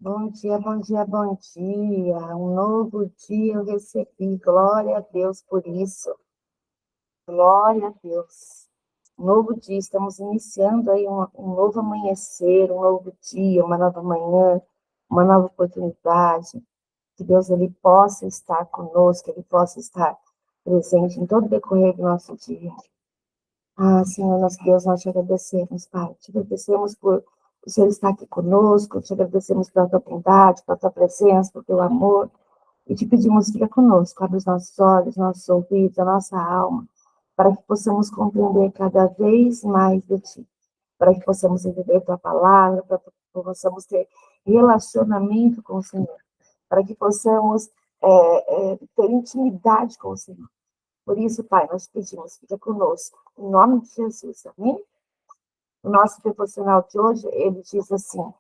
Bom dia, bom dia, bom dia. Um novo dia eu recebi. Glória a Deus por isso. Glória a Deus. Um novo dia, estamos iniciando aí um novo amanhecer, um novo dia, uma nova manhã, uma nova oportunidade. Que Deus ele possa estar conosco, ele possa estar presente em todo o decorrer do nosso dia. Ah, Senhor, nosso Deus, nós te agradecemos, Pai. Te agradecemos por o Senhor estar aqui conosco, te agradecemos pela tua bondade, pela tua presença, pelo teu amor. E te pedimos, fica conosco, abre os nossos olhos, nossos ouvidos, a nossa alma, para que possamos compreender cada vez mais de ti, para que possamos entender tua palavra, para que possamos ter relacionamento com o Senhor, para que possamos ter intimidade com o Senhor. Por isso, Pai, nós pedimos, fica conosco, em nome de Jesus, amém? O nosso devocional de hoje, ele diz assim: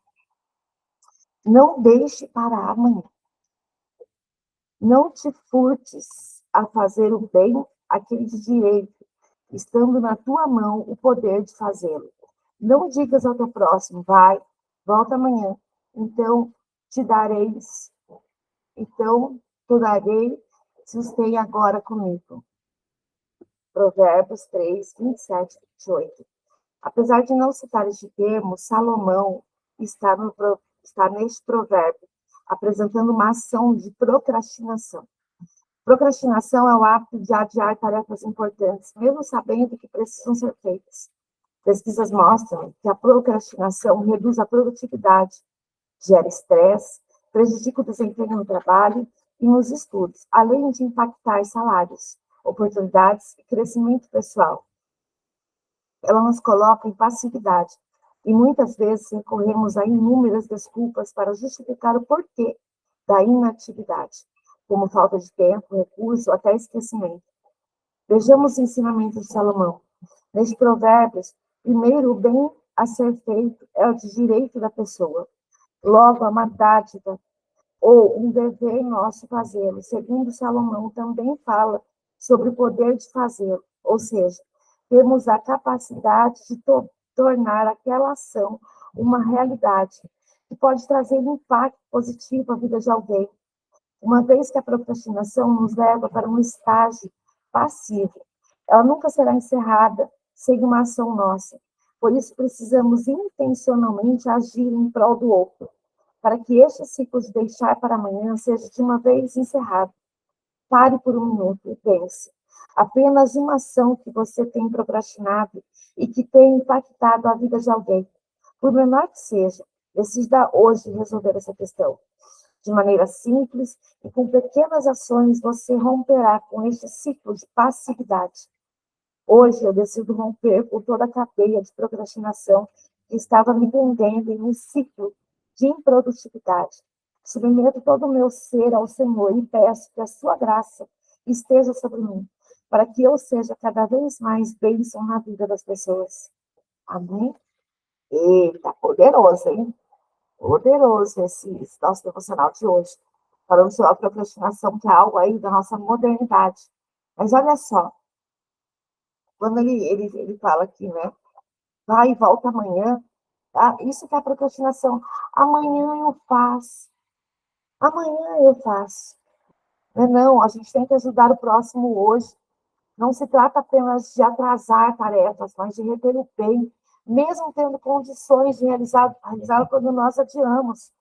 não deixe para amanhã, não te furtes a fazer o bem, aquele de direito, estando na tua mão o poder de fazê-lo. Não digas ao teu próximo, vai, volta amanhã, então te dareis, então te darei, se os tem agora comigo. Provérbios 3, 27, 28. Apesar de não citar este termo, Salomão está, está neste provérbio, apresentando uma ação de procrastinação. Procrastinação é o hábito de adiar tarefas importantes, mesmo sabendo que precisam ser feitas. Pesquisas mostram que a procrastinação reduz a produtividade, gera estresse, prejudica o desempenho no trabalho e nos estudos, além de impactar salários, oportunidades e crescimento pessoal. Ela nos coloca em passividade e muitas vezes recorremos a inúmeras desculpas para justificar o porquê da inatividade, como falta de tempo, recurso ou até esquecimento. Vejamos o ensinamento de Salomão. Neste Provérbios, primeiro o bem a ser feito é o de direito da pessoa. Logo, a uma dádiva ou um dever nosso fazê-lo. Segundo Salomão, também fala sobre o poder de fazê-lo, ou seja, temos a capacidade de tornar aquela ação uma realidade, que pode trazer um impacto positivo à vida de alguém, uma vez que a procrastinação nos leva para um estágio passivo. Ela nunca será encerrada sem uma ação nossa. Por isso, precisamos intencionalmente agir em prol do outro, para que este ciclo de deixar para amanhã seja de uma vez encerrado. Pare por um minuto e pense. Apenas uma ação que você tem procrastinado e que tem impactado a vida de alguém. Por menor que seja, decida hoje resolver essa questão. De maneira simples e com pequenas ações, você romperá com este ciclo de passividade. Hoje eu decido romper com toda a cadeia de procrastinação que estava me prendendo em um ciclo de improdutividade. Submeto todo o meu ser ao Senhor e peço que a sua graça esteja sobre mim, para que eu seja cada vez mais bênção na vida das pessoas. Amém? Eita, poderoso, hein? Poderoso esse nosso devocional de hoje. Falando sobre a procrastinação, que é algo aí da nossa modernidade. Mas olha só, quando ele fala aqui, né? Vai e volta amanhã. Tá? Isso que é a procrastinação. Amanhã eu faço. Amanhã eu faço. Não, a gente tem que ajudar o próximo hoje. Não se trata apenas de atrasar tarefas, mas de reter o bem, mesmo tendo condições de realizar quando nós adiamos.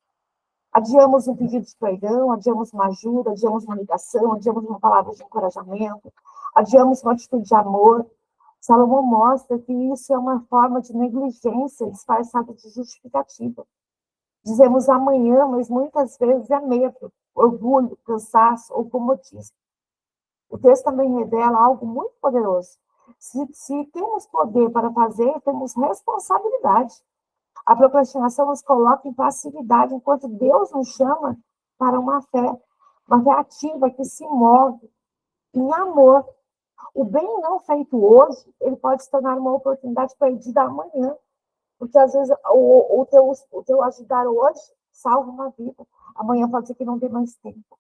Adiamos um pedido de perdão, adiamos uma ajuda, adiamos uma ligação, adiamos uma palavra de encorajamento, adiamos uma atitude de amor. Salomão mostra que isso é uma forma de negligência disfarçada de justificativa. Dizemos amanhã, mas muitas vezes é medo, orgulho, cansaço ou comodismo. O texto também revela algo muito poderoso. Se temos poder para fazer, temos responsabilidade. A procrastinação nos coloca em passividade, enquanto Deus nos chama para uma fé ativa que se move em amor. O bem não feito hoje, ele pode se tornar uma oportunidade perdida amanhã. Porque às vezes o teu ajudar hoje salva uma vida. Amanhã pode ser que não dê mais tempo.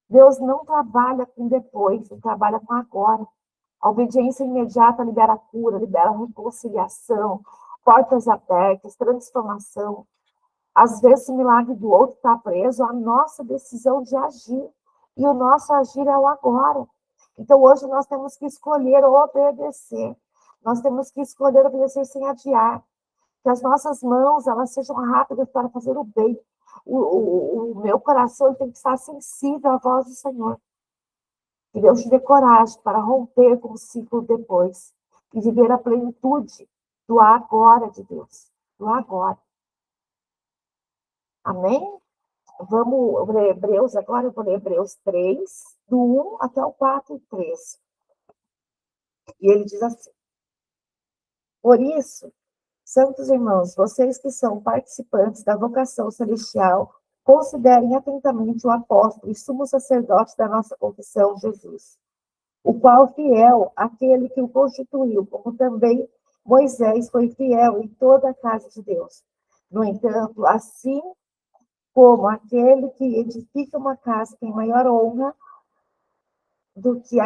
Deus não trabalha com depois, ele trabalha com agora. A obediência imediata libera cura, libera reconciliação, portas abertas, transformação. Às vezes o milagre do outro está preso à nossa decisão de agir. E o nosso agir é o agora. Então, hoje nós temos que escolher obedecer. Nós temos que escolher obedecer sem adiar. Que as nossas mãos, elas sejam rápidas para fazer o bem. O meu coração tem que estar sensível à voz do Senhor. Que Deus te dê coragem para romper com o ciclo depois. E viver a plenitude do agora de Deus. Do agora. Amém? Vamos ler Hebreus agora, eu vou ler Hebreus 3, do 1 até o 4 e 3. E ele diz assim: por isso, santos irmãos, vocês que são participantes da vocação celestial, considerem atentamente o apóstolo e sumo sacerdote da nossa confissão, Jesus, o qual fiel, aquele que o constituiu, como também Moisés foi fiel em toda a casa de Deus. No entanto, assim como aquele que edifica uma casa tem maior honra do que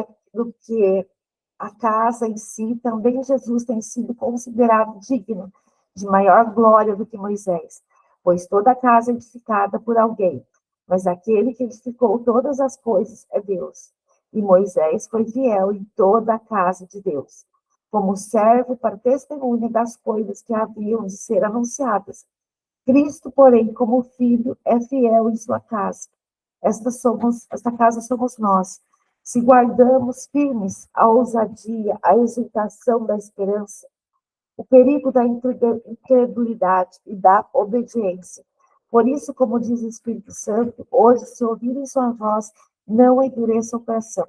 a casa em si, também Jesus tem sido considerado digno de maior glória do que Moisés, pois toda a casa é edificada por alguém, mas aquele que edificou todas as coisas é Deus. E Moisés foi fiel em toda a casa de Deus, como servo para testemunha das coisas que haviam de ser anunciadas. Cristo, porém, como filho, é fiel em sua casa. Esta casa somos nós. Se guardamos firmes a ousadia, a exultação da esperança, o perigo da incredulidade e da obediência. Por isso, como diz o Espírito Santo, hoje, se ouvirem sua voz, não endureçam o coração,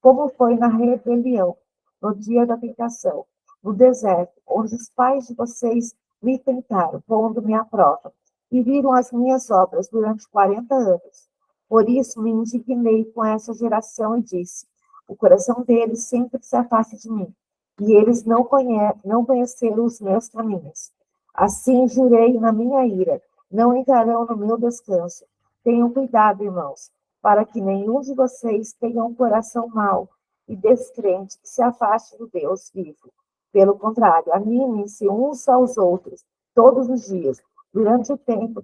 como foi na rebelião, no dia da tentação, no deserto, onde os pais de vocês me tentaram, pondo-me à prova, e viram as minhas obras durante 40 anos. Por isso me indignei com essa geração e disse: o coração deles sempre se afasta de mim, e eles não conheceram os meus caminhos. Assim jurei na minha ira: não entrarão no meu descanso. Tenham cuidado, irmãos, para que nenhum de vocês tenha um coração mau e descrente que se afaste do Deus vivo. Pelo contrário, animem-se uns aos outros todos os dias, durante o tempo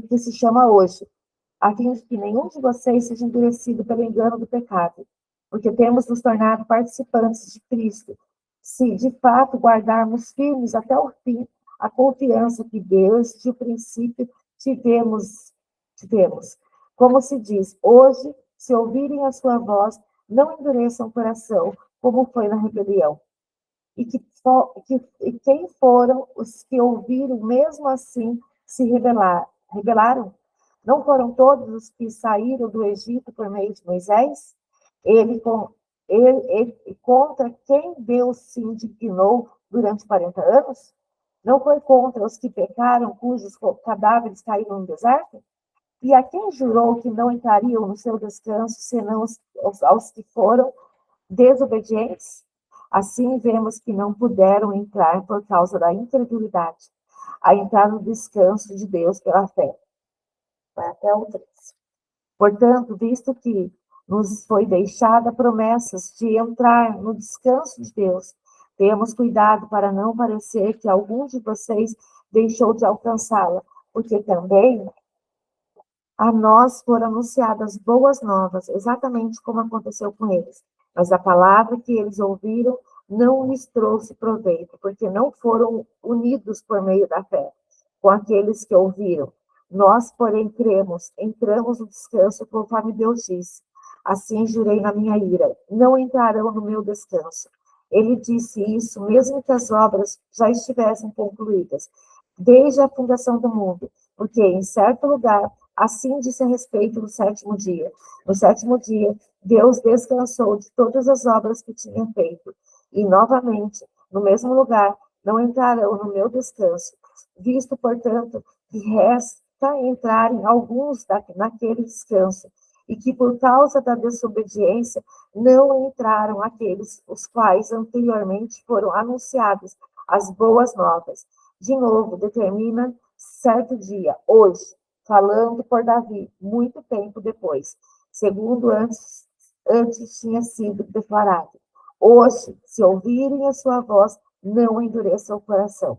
que se chama hoje, a fim de que nenhum de vocês seja endurecido pelo engano do pecado, porque temos nos tornado participantes de Cristo, se de fato guardarmos firmes até o fim a confiança que desde o princípio tivemos. Como se diz, hoje, se ouvirem a sua voz, não endureçam o coração, como foi na rebelião. E quem foram os que ouviram, mesmo assim, se rebelaram? Não foram todos os que saíram do Egito por meio de Moisés? Ele contra quem Deus se indignou durante 40 anos? Não foi contra os que pecaram, cujos cadáveres caíram no deserto? E a quem jurou que não entrariam no seu descanso, senão aos que foram desobedientes? Assim vemos que não puderam entrar por causa da incredulidade, a entrar no descanso de Deus pela fé. Vai até o 3. Portanto, visto que nos foi deixada promessas de entrar no descanso de Deus, tenhamos cuidado para não parecer que algum de vocês deixou de alcançá-la, porque também a nós foram anunciadas boas novas, exatamente como aconteceu com eles. Mas a palavra que eles ouviram não lhes trouxe proveito, porque não foram unidos por meio da fé com aqueles que ouviram. Nós, porém, entramos no descanso conforme Deus disse. Assim jurei na minha ira, não entrarão no meu descanso. Ele disse isso, mesmo que as obras já estivessem concluídas, desde a fundação do mundo, porque em certo lugar, assim disse a respeito do sétimo dia. No sétimo dia, Deus descansou de todas as obras que tinha feito. E, novamente, no mesmo lugar, não entrarão no meu descanso, visto, portanto, que resta entrarem alguns naquele descanso, e que por causa da desobediência não entraram aqueles os quais anteriormente foram anunciadas as boas novas. De novo, determina certo dia, hoje, falando por Davi, muito tempo depois, segundo antes tinha sido declarado. Hoje, se ouvirem a sua voz, não endureçam o coração.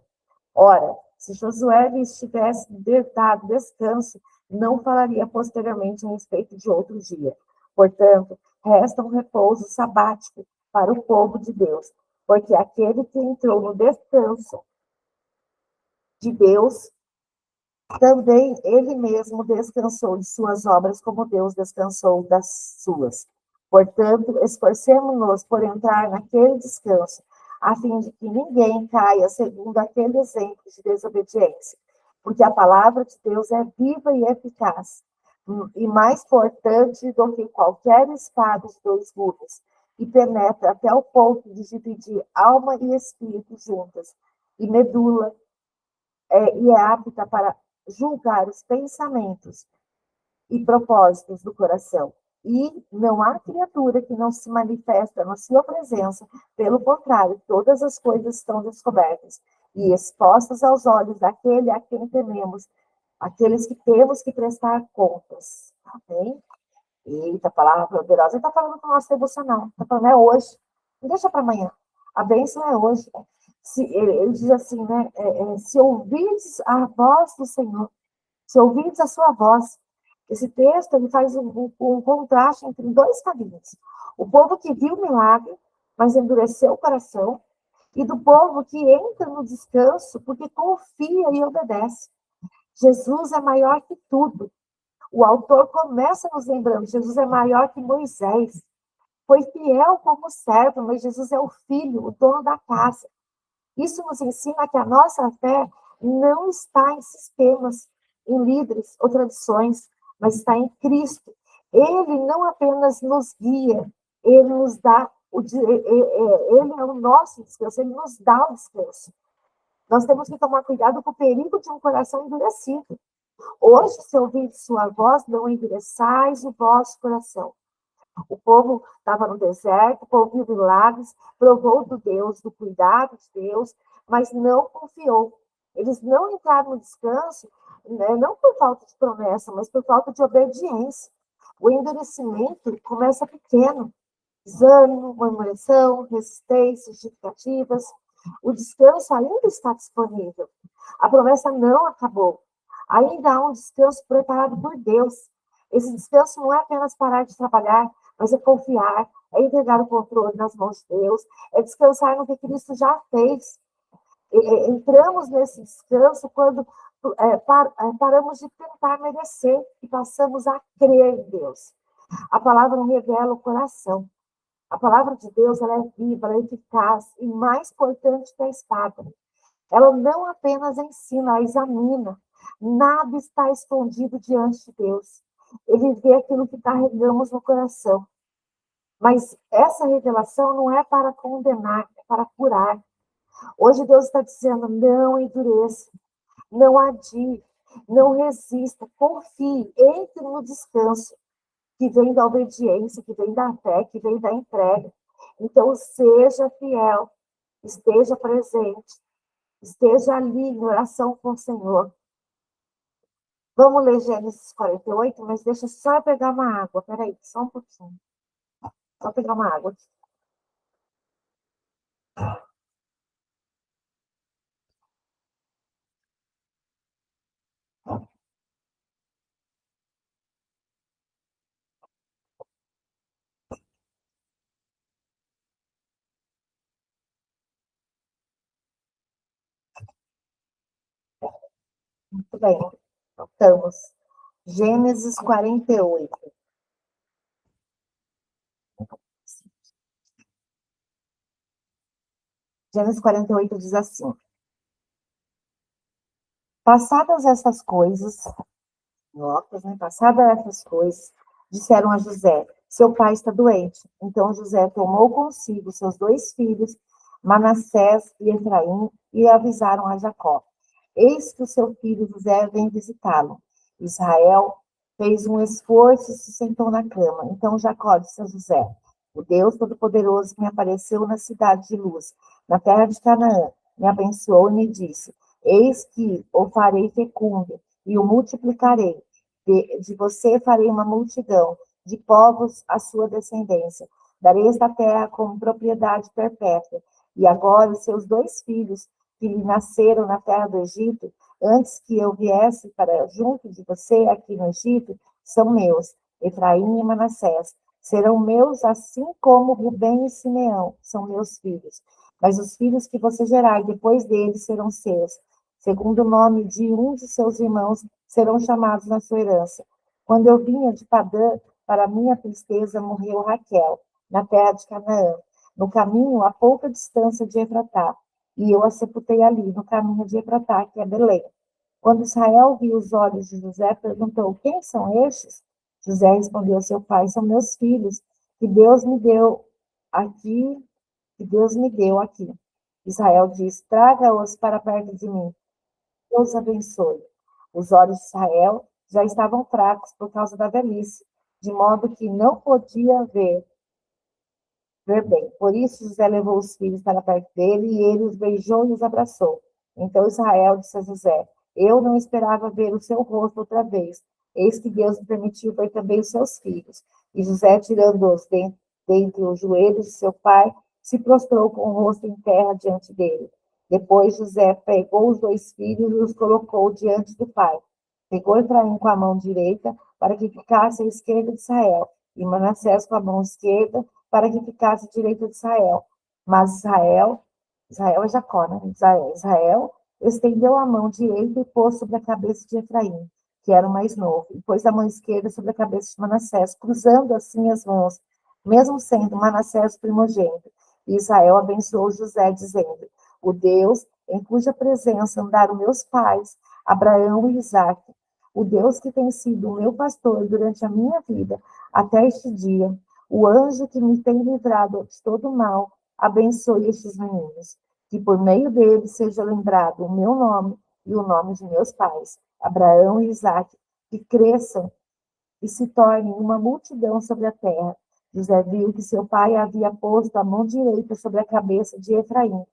Ora, Se Josué lhes tivesse dado descanso, não falaria posteriormente a respeito de outro dia. Portanto, resta um repouso sabático para o povo de Deus, porque aquele que entrou no descanso de Deus, também ele mesmo descansou de suas obras, como Deus descansou das suas. Portanto, esforcemo-nos por entrar naquele descanso, a fim de que ninguém caia segundo aquele exemplo de desobediência. Porque a palavra de Deus é viva e eficaz, e mais cortante do que qualquer espada de dois gumes, e penetra até o ponto de dividir alma e espírito juntas, e medula, e é apta para julgar os pensamentos e propósitos do coração. E não há criatura que não se manifesta na sua presença, pelo contrário, todas as coisas estão descobertas e expostas aos olhos daquele a quem tememos, aqueles que temos que prestar contas. Amém? Eita, palavra poderosa. Ele está falando com o nosso devocional. Está falando, é hoje. Não deixa para amanhã. A bênção é hoje. Ele diz assim, né? Se ouvides a voz do Senhor, se ouvides a sua voz. Esse texto ele faz um contraste entre dois caminhos. O povo que viu o milagre, mas endureceu o coração, e do povo que entra no descanso porque confia e obedece. Jesus é maior que tudo. O autor começa nos lembrando, Jesus é maior que Moisés. Foi fiel como servo, mas Jesus é o filho, o dono da casa. Isso nos ensina que a nossa fé não está em sistemas, em líderes ou tradições, mas está em Cristo. Ele não apenas nos guia, ele nos dá ele é o nosso descanso, ele nos dá o descanso. Nós temos que tomar cuidado com o perigo de um coração endurecido. Hoje, se ouvir sua voz, não endureçais o vosso coração. O povo estava no deserto, ouviu milagres, provou do Deus, do cuidado de Deus, mas não confiou. Eles não entraram no descanso, né, não por falta de promessa, mas por falta de obediência. O endurecimento começa pequeno. Desânimo, murmuração, resistência, justificativas. O descanso ainda está disponível. A promessa não acabou. Ainda há um descanso preparado por Deus. Esse descanso não é apenas parar de trabalhar, mas é confiar, é entregar o controle nas mãos de Deus, é descansar no que Cristo já fez. Entramos nesse descanso quando paramos de tentar merecer e passamos a crer em Deus. A palavra revela o coração. A palavra de Deus ela é viva, ela é eficaz e mais cortante que a espada. Ela não apenas ensina, ela examina. Nada está escondido diante de Deus. Ele vê aquilo que carregamos no coração. Mas essa revelação não é para condenar, é para curar. Hoje Deus está dizendo, não endureça, não adie, não resista, confie, entre no descanso, que vem da obediência, que vem da fé, que vem da entrega. Então, seja fiel, esteja presente, esteja ali em oração com o Senhor. Vamos ler Gênesis 48, mas deixa só eu pegar uma água. Peraí, só um pouquinho. Só pegar uma água aqui. Muito bem. Voltamos. Gênesis 48. Gênesis 48 diz assim: Passadas essas coisas, notas, né? Passadas essas coisas, disseram a José: seu pai está doente. Então José tomou consigo seus dois filhos, Manassés e Efraim, e avisaram a Jacó: eis que o seu filho José vem visitá-lo. Israel fez um esforço e se sentou na cama. Então Jacó disse a José: o Deus Todo-Poderoso me apareceu na cidade de Luz, na terra de Canaã, me abençoou e me disse: eis que o farei fecundo e o multiplicarei. De você farei uma multidão, de povos a sua descendência. Darei esta terra como propriedade perpétua. E agora os seus dois filhos que lhe nasceram na terra do Egito, antes que eu viesse para junto de você aqui no Egito, são meus. Efraim e Manassés serão meus, assim como Rubem e Simeão são meus filhos. Mas os filhos que você gerar depois deles serão seus. Segundo o nome de um de seus irmãos, serão chamados na sua herança. Quando eu vinha de Padã, para minha tristeza, morreu Raquel, na terra de Canaã, no caminho a pouca distância de Efratá, e eu a sepultei ali, no caminho de Efratá, que é Belém. Quando Israel viu os olhos de José, perguntou: quem são estes? José respondeu a seu pai: são meus filhos, que Deus me deu aqui, que Deus me deu aqui. Israel disse: traga-os para perto de mim. Deus abençoe. Os olhos de Israel já estavam fracos por causa da velhice, de modo que não podia ver bem. Por isso José levou os filhos para perto dele, e ele os beijou e os abraçou. Então Israel disse a José: eu não esperava ver o seu rosto outra vez. Eis que Deus me permitiu ver também os seus filhos. E José, tirando-os dentre os joelhos de seu pai, se prostrou com o rosto em terra diante dele. Depois José pegou os dois filhos e os colocou diante do pai. Pegou Efraim com a mão direita, para que ficasse à esquerda de Israel, e Manassés com a mão esquerda, para que ficasse à direita de Israel. Mas Israel é Jacó, né? Israel estendeu a mão direita e pôs sobre a cabeça de Efraim, que era o mais novo, e pôs a mão esquerda sobre a cabeça de Manassés, cruzando assim as mãos, mesmo sendo Manassés o primogênito. E Israel abençoou José, dizendo: o Deus em cuja presença andaram meus pais, Abraão e Isaque, o Deus que tem sido o meu pastor durante a minha vida até este dia, o anjo que me tem livrado de todo mal, abençoe estes meninos, que por meio deles seja lembrado o meu nome e o nome de meus pais, Abraão e Isaque, que cresçam e se tornem uma multidão sobre a terra. José viu que seu pai havia posto a mão direita sobre a cabeça de Efraim,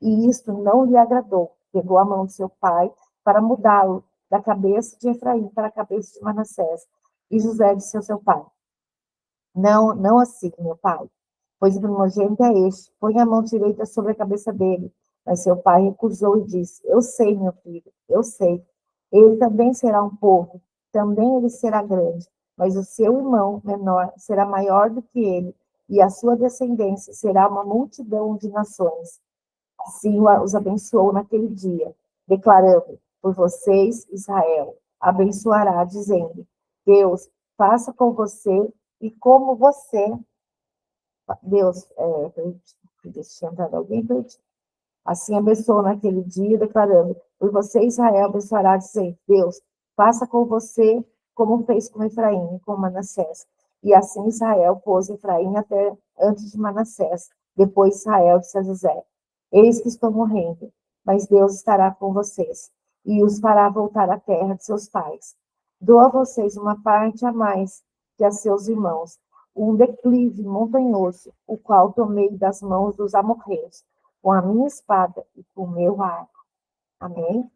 e isto não lhe agradou. Pegou a mão de seu pai para mudá-lo da cabeça de Efraim para a cabeça de Manassés. E José disse ao seu pai: não, não assim, meu pai, pois o primogênito é este. Põe a mão direita sobre a cabeça dele. Mas seu pai recusou e disse: eu sei, meu filho, eu sei. Ele também será um povo, também ele será grande, mas o seu irmão menor será maior do que ele, e a sua descendência será uma multidão de nações. Assim os abençoou naquele dia, declarando: por vocês, Israel, abençoará, dizendo: Deus, faça com você e como você, Deus, deixa eu entrar alguém, assim abençoou naquele dia, declarando: por você, Israel, abençoará, dizendo: Deus, faça com você como fez com Efraim e com Manassés. E assim Israel pôs Efraim até antes de Manassés. Depois Israel disse a José: eis que estou morrendo, mas Deus estará com vocês e os fará voltar à terra de seus pais. Dou a vocês uma parte a mais que a seus irmãos, um declive montanhoso, o qual tomei das mãos dos amorreus, com a minha espada e com o meu arco. Amém?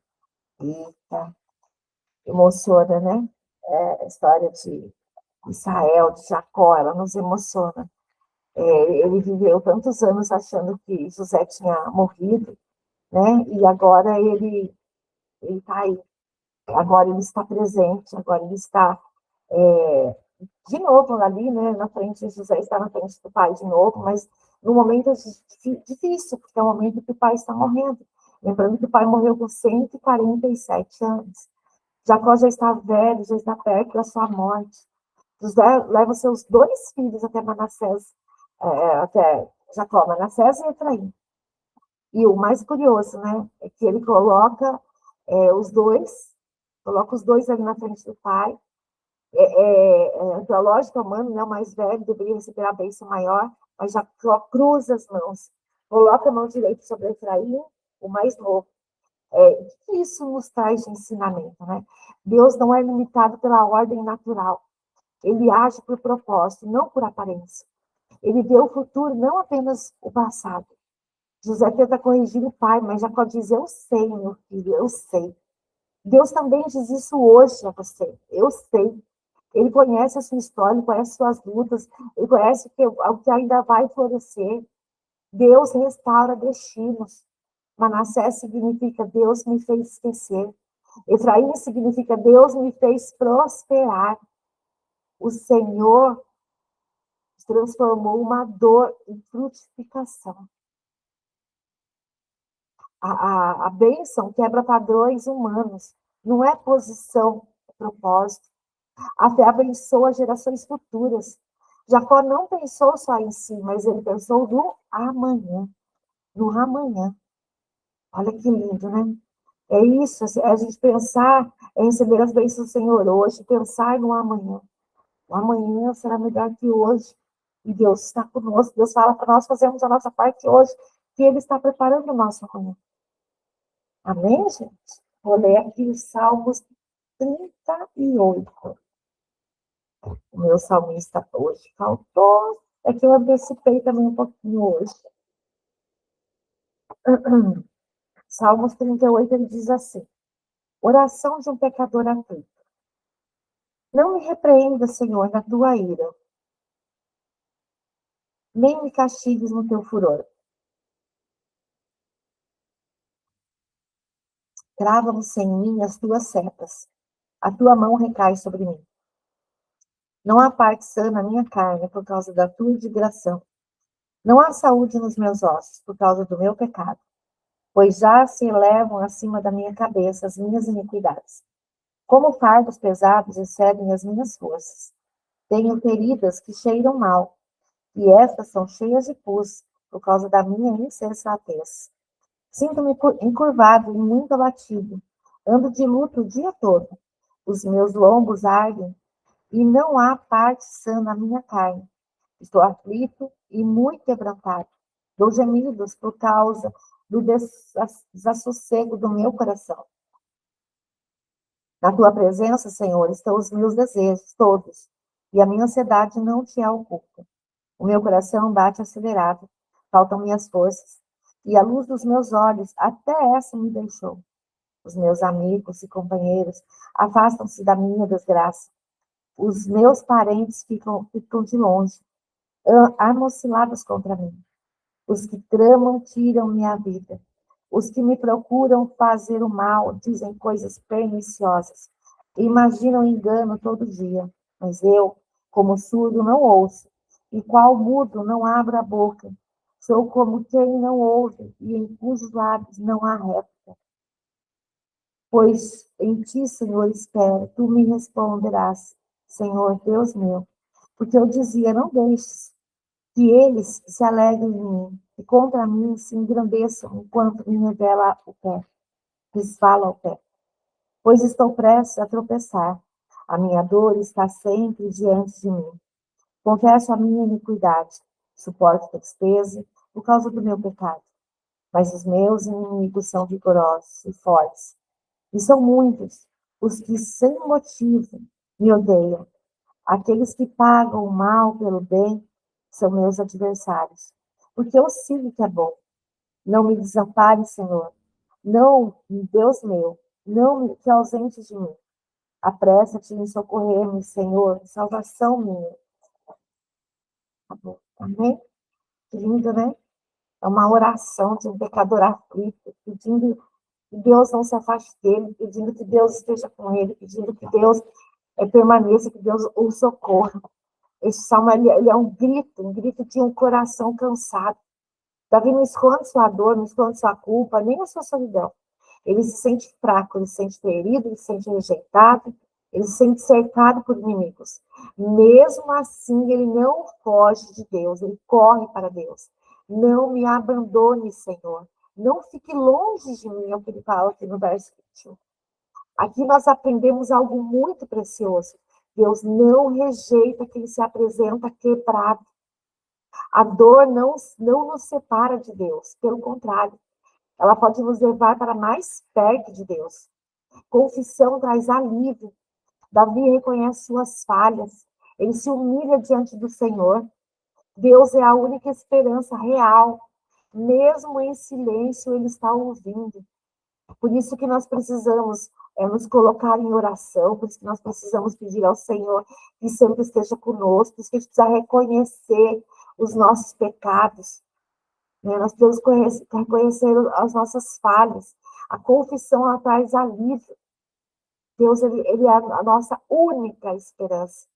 Eita, emociona, né? A história de Israel, de Jacó, ela nos emociona. Ele viveu tantos anos achando que José tinha morrido, né? E agora ele está aí. Agora ele está presente, agora ele está de novo ali, né? Na frente, José está na frente do pai de novo, mas no momento difícil, porque é o momento que o pai está morrendo. Lembrando que o pai morreu com 147 anos. Jacó já está velho, já está perto da sua morte. José leva seus dois filhos até Manassés, até Jacó, Manassés e Efraim. E o mais curioso, né, é que ele coloca os dois ali na frente do pai. A lógica humana, né, o mais velho deveria receber a bênção maior, mas Jacó cruza as mãos, coloca a mão direita sobre Efraim, o mais novo. O que isso nos traz de ensinamento, né? Deus não é limitado pela ordem natural. Ele age por propósito, não por aparência. Ele vê o futuro, não apenas o passado. José tenta corrigir o pai, mas Jacó diz: eu sei, meu filho, eu sei. Deus também diz isso hoje a você. Eu sei. Ele conhece a sua história, ele conhece suas lutas, ele conhece o que ainda vai florescer. Deus restaura destinos. Manassés significa Deus me fez esquecer. Efraim significa Deus me fez prosperar. O Senhor transformou uma dor em frutificação. A bênção quebra padrões humanos. Não é posição, é propósito. A fé abençoa gerações futuras. Jacó não pensou só em si, mas ele pensou no amanhã. No amanhã. Olha que lindo, né? É isso, a gente pensar em receber as bênçãos do Senhor hoje, pensar no amanhã. O amanhã será melhor que hoje. E Deus está conosco. Deus fala para nós fazermos a nossa parte hoje, que Ele está preparando o nosso amanhã. Amém, gente? Vou ler aqui os Salmos 38. O meu salmista hoje faltou. É que eu antecipei também um pouquinho hoje. Salmos 38, ele diz assim: oração de um pecador aflito. Não me repreenda, Senhor, na tua ira, nem me castigues no teu furor. Crava-se em mim as tuas setas, a tua mão recai sobre mim. Não há parte sã na minha carne por causa da tua indignação. Não há saúde nos meus ossos por causa do meu pecado, pois já se elevam acima da minha cabeça as minhas iniquidades. Como fardos pesados excedem as minhas forças. Tenho feridas que cheiram mal, e estas são cheias de pus por causa da minha insensatez. Sinto-me encurvado e muito abatido. Ando de luto o dia todo. Os meus lombos ardem e não há parte sã na minha carne. Estou aflito e muito quebrantado. Dou gemidos por causa do desassossego do meu coração. Na tua presença, Senhor, estão os meus desejos todos, e a minha ansiedade não te é oculta. O meu coração bate acelerado, faltam minhas forças, e a luz dos meus olhos até essa me deixou. Os meus amigos e companheiros afastam-se da minha desgraça. Os meus parentes ficam de longe, amocilados contra mim. Os que tramam tiram minha vida. Os que me procuram fazer o mal dizem coisas perniciosas. Imaginam engano todo dia. Mas eu, como surdo, não ouço. E qual mudo, não abro a boca. Sou como quem não ouve e em cujos lábios não há réplica. Pois em ti, Senhor, espero. Tu me responderás, Senhor, Deus meu. Porque eu dizia, não deixes que eles se alegrem em mim, e contra mim se engrandeçam, enquanto me revela o pé, resvala o pé. Pois estou prestes a tropeçar, a minha dor está sempre diante de mim. Confesso a minha iniquidade, suporto tristeza por causa do meu pecado. Mas os meus inimigos são vigorosos e fortes, e são muitos os que sem motivo me odeiam. Aqueles que pagam o mal pelo bem são meus adversários, porque eu sigo o que é bom. Não me desampare, Senhor. Não, Deus meu, não me te ausente de mim. Apressa-te em socorrer-me, Senhor, salvação minha. Amém? Que lindo, né? É uma oração de um pecador aflito, pedindo que Deus não se afaste dele, pedindo que Deus esteja com ele, pedindo que Deus permaneça, que Deus o socorra. Esse salmo ele é um grito de um coração cansado. Davi não esconde sua dor, não esconde sua culpa, nem a sua solidão. Ele se sente fraco, ele se sente ferido, ele se sente rejeitado, ele se sente cercado por inimigos. Mesmo assim, ele não foge de Deus, ele corre para Deus. Não me abandone, Senhor. Não fique longe de mim, é o que ele fala aqui no verso 21. Aqui nós aprendemos algo muito precioso. Deus não rejeita quem se apresenta quebrado. A dor não nos separa de Deus, pelo contrário, ela pode nos levar para mais perto de Deus. Confissão traz alívio. Davi reconhece suas falhas, ele se humilha diante do Senhor. Deus é a única esperança real. Mesmo em silêncio, ele está ouvindo. Por isso que nós precisamos nos colocar em oração, por isso que nós precisamos pedir ao Senhor que sempre esteja conosco, por isso que a gente precisa reconhecer os nossos pecados. Né? Nós temos que reconhecer as nossas falhas. A confissão ela traz alívio. Deus, ele é a nossa única esperança.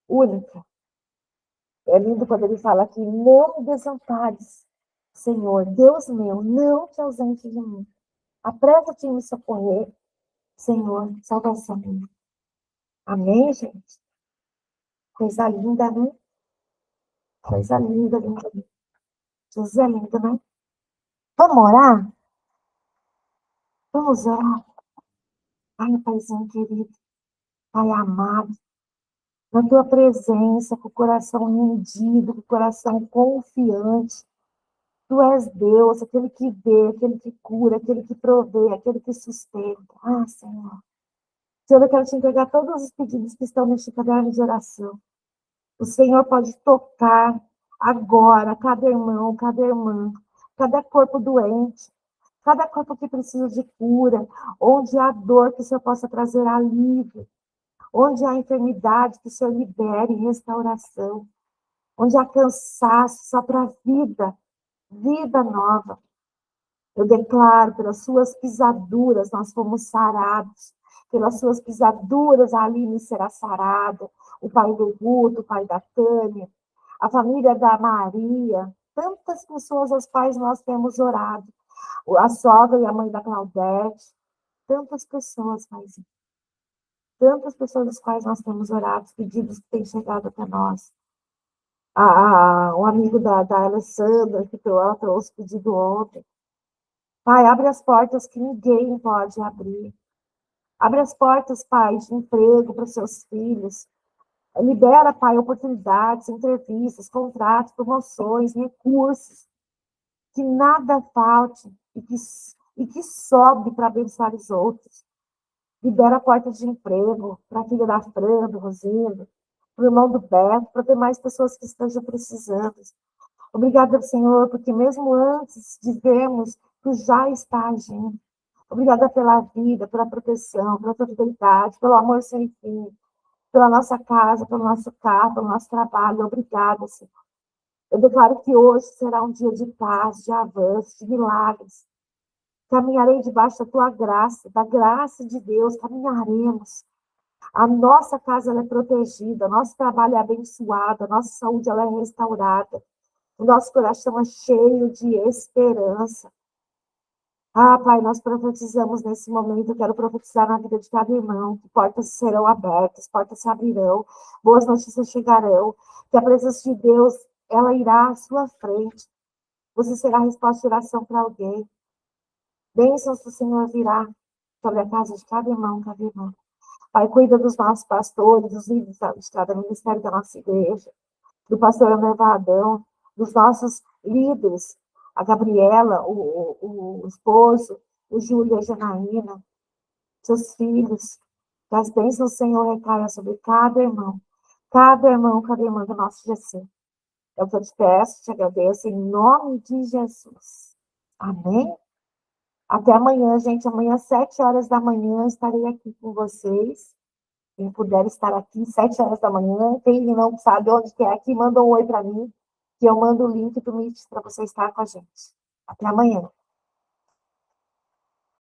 Única. É lindo quando ele fala aqui, não me desampares, Senhor, Deus meu, não te ausente de mim. Apressa-te em me socorrer, Senhor, salvação minha. Amém, gente? Coisa linda, né? Coisa linda, linda. Jesus é lindo, né? Vamos orar? Vamos orar. Ai, Paizinho querido, Pai amado, na tua presença, com o coração rendido, com o coração confiante. Tu és Deus, aquele que vê, aquele que cura, aquele que provê, aquele que sustenta. Ah, Senhor. Senhor, eu quero te entregar todos os pedidos que estão neste caderno de oração. O Senhor pode tocar agora cada irmão, cada irmã, cada corpo doente, cada corpo que precisa de cura, onde há dor, que o Senhor possa trazer alívio, onde há enfermidade, que o Senhor libere restauração, onde há cansaço, só para vida nova. Eu declaro, pelas suas pisaduras nós fomos sarados. Pelas suas pisaduras a Aline será sarada. O pai do Guto, o pai da Tânia, a família da Maria. Tantas pessoas às quais nós temos orado. A sogra e a mãe da Claudete. Tantas pessoas, Paizinho. Tantas pessoas às quais nós temos orado, pedidos que têm chegado até nós. Um amigo da Alessandra, que ela trouxe pedido ontem. Pai, abre as portas que ninguém pode abrir. Abre as portas, Pai, de emprego para os seus filhos. Libera, Pai, oportunidades, entrevistas, contratos, promoções, recursos. Que nada falte e que sobre para abençoar os outros. Libera portas de emprego para a filha da Fran, do Rosendo, para o irmão do Beto, para ter mais pessoas que estejam precisando. Obrigada, Senhor, porque mesmo antes de vermos, Tu já está agindo. Obrigada pela vida, pela proteção, pela tua fidelidade, pelo amor sem fim, pela nossa casa, pelo nosso carro, pelo nosso trabalho. Obrigada, Senhor. Eu declaro que hoje será um dia de paz, de avanço, de milagres. Caminharei debaixo da tua graça, da graça de Deus, caminharemos. A nossa casa ela é protegida, nosso trabalho é abençoado, a nossa saúde ela é restaurada. O nosso coração é cheio de esperança. Ah, Pai, nós profetizamos nesse momento, eu quero profetizar na vida de cada irmão, que portas serão abertas, portas se abrirão, boas notícias chegarão, que a presença de Deus, ela irá à sua frente. Você será a resposta de oração para alguém. Bênçãos do Senhor virá sobre a casa de cada irmão, cada irmã. Pai, cuida dos nossos pastores, dos líderes de cada ministério da nossa igreja, do pastor André Vadão, dos nossos líderes, a Gabriela, o esposo, o Júlio e a Janaína, seus filhos, que as bênçãos do Senhor recaiam sobre cada irmã do nosso GC. É o que eu te peço, te agradeço, em nome de Jesus. Amém? Até amanhã, gente. Amanhã, às 7 horas da manhã, estarei aqui com vocês. Quem puder estar aqui, 7 horas da manhã. Quem não sabe onde que é aqui, manda um oi para mim, que eu mando o link do Meet para você estar com a gente. Até amanhã.